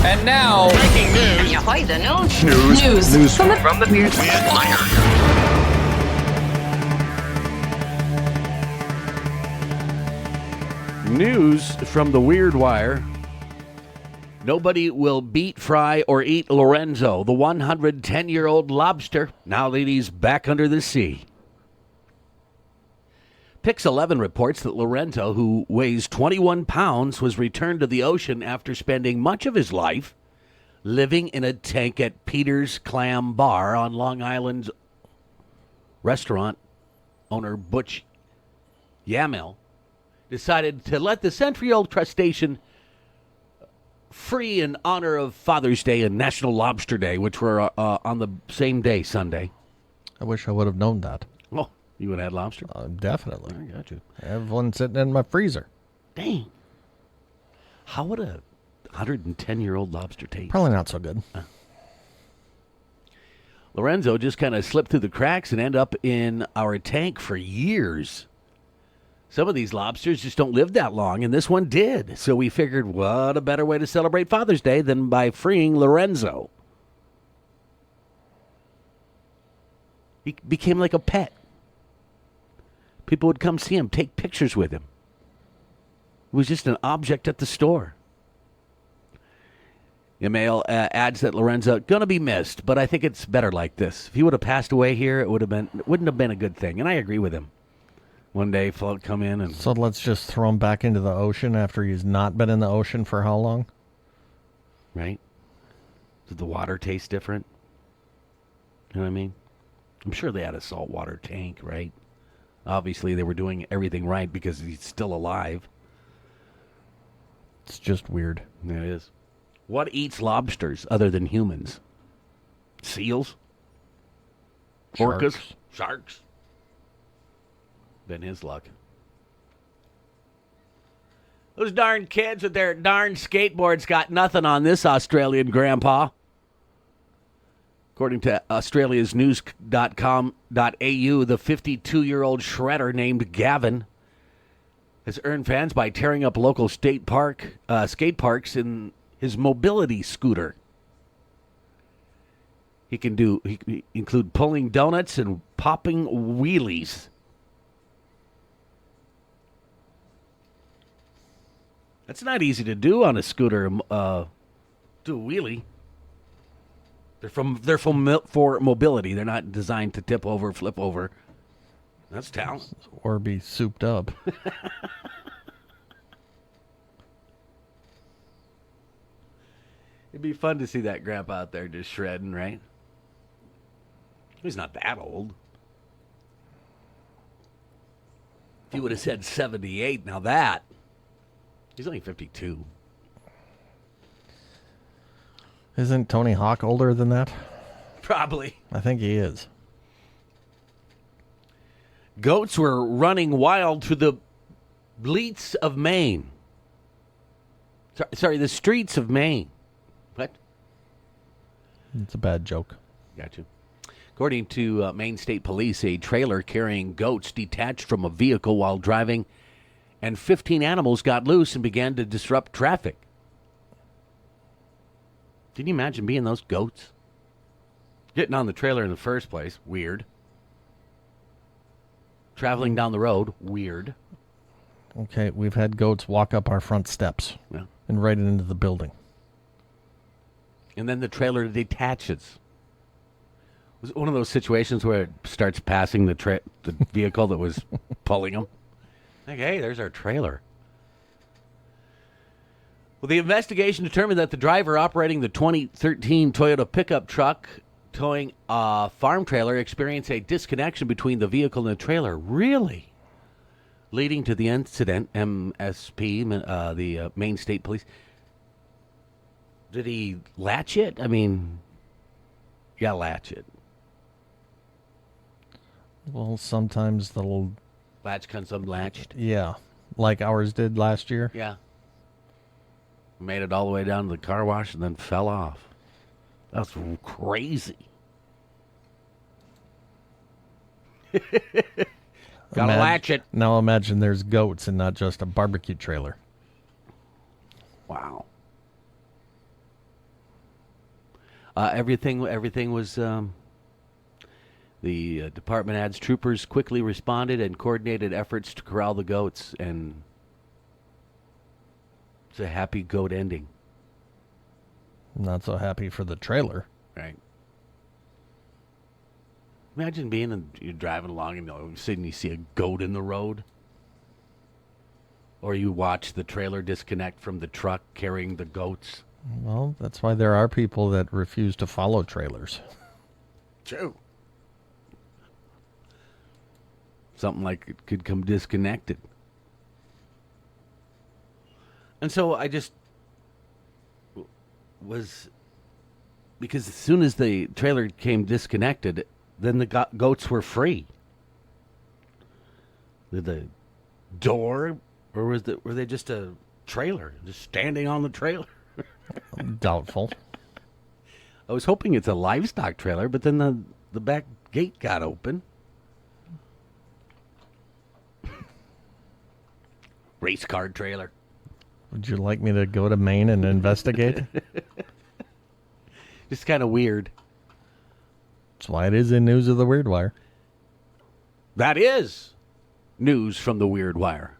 And now, breaking news. Ahoy, the news. News from the Weird Wire. News from the Weird Wire. Nobody will beat, fry, or eat Lorenzo, the 110-year-old lobster, now that he's back under the sea. Pix 11 reports that Lorenzo, who weighs 21 pounds, was returned to the ocean after spending much of his life living in a tank at Peter's Clam Bar on Long Island's restaurant owner Butch Yamel decided to let the century-old crustacean free in honor of Father's Day and National Lobster Day, which were on the same day, Sunday. I wish I would have known that. Oh, you would have had lobster? Definitely. I got you. I have one sitting in my freezer. Dang. How would a 110-year-old lobster taste? Probably not so good. Lorenzo just kind of slipped through the cracks and ended up in our tank for years. Some of these lobsters just don't live that long, and this one did. So we figured, what a better way to celebrate Father's Day than by freeing Lorenzo. He became like a pet. People would come see him, take pictures with him. It was just an object at the store. Email adds that Lorenzo going to be missed, but I think it's better like this. If he would have passed away here, it wouldn't have been a good thing, and I agree with him. One day, float come in and... So let's just throw him back into the ocean after he's not been in the ocean for how long? Right? Did the water taste different? You know what I mean? I'm sure they had a saltwater tank, right? Obviously, they were doing everything right because he's still alive. It's just weird. It is. What eats lobsters other than humans? Seals? Orcas? Sharks? Been his luck. Those darn kids with their darn skateboards got nothing on this Australian grandpa. According to Australia's news.com.au, the 52-year-old shredder named Gavin has earned fans by tearing up local skate parks in his mobility scooter. He include pulling donuts and popping wheelies. That's not easy to do on a scooter. Do a wheelie. They're for mobility. They're not designed to tip over, flip over. That's talent. Or be souped up. It'd be fun to see that grandpa out there just shredding, right? He's not that old. If you would have said 78, now that. He's only 52. Isn't Tony Hawk older than that? Probably. I think he is. Goats were running wild through the bleats of Maine. Sorry, the streets of Maine. What? It's a bad joke. Gotcha. According to Maine State Police, a trailer carrying goats detached from a vehicle while driving, and 15 animals got loose and began to disrupt traffic. Can you imagine being those goats? Getting on the trailer in the first place, weird. Traveling down the road, weird. Okay, we've had goats walk up our front steps and right into the building. And then the trailer detaches. Was it one of those situations where it starts passing the vehicle that was pulling them? Like, hey, there's our trailer. Well, the investigation determined that the driver operating the 2013 Toyota pickup truck towing a farm trailer experienced a disconnection between the vehicle and the trailer. Really? Leading to the incident, MSP, the Maine State Police. Did he latch it? I mean, you gotta latch it. Well, sometimes they'll... Latch comes unlatched. Yeah, like ours did last year. Yeah. Made it all the way down to the car wash and then fell off. That's crazy. Gotta latch it. Now imagine there's goats and not just a barbecue trailer. Wow. Everything was. The department adds troopers quickly responded and coordinated efforts to corral the goats, and it's a happy goat ending. Not so happy for the trailer. Right. Imagine you're driving along and all of a sudden you see a goat in the road. Or you watch the trailer disconnect from the truck carrying the goats. Well, that's why there are people that refuse to follow trailers. True. Something like it could come disconnected. And so I just was, because as soon as the trailer came disconnected, then the goats were free. Did the door, or were they just a trailer, just standing on the trailer? Doubtful. I was hoping it's a livestock trailer, but then the back gate got open. Race car trailer. Would you like me to go to Maine and investigate? It's kind of weird. That's why it is in News of the Weird Wire. That is news from the Weird Wire.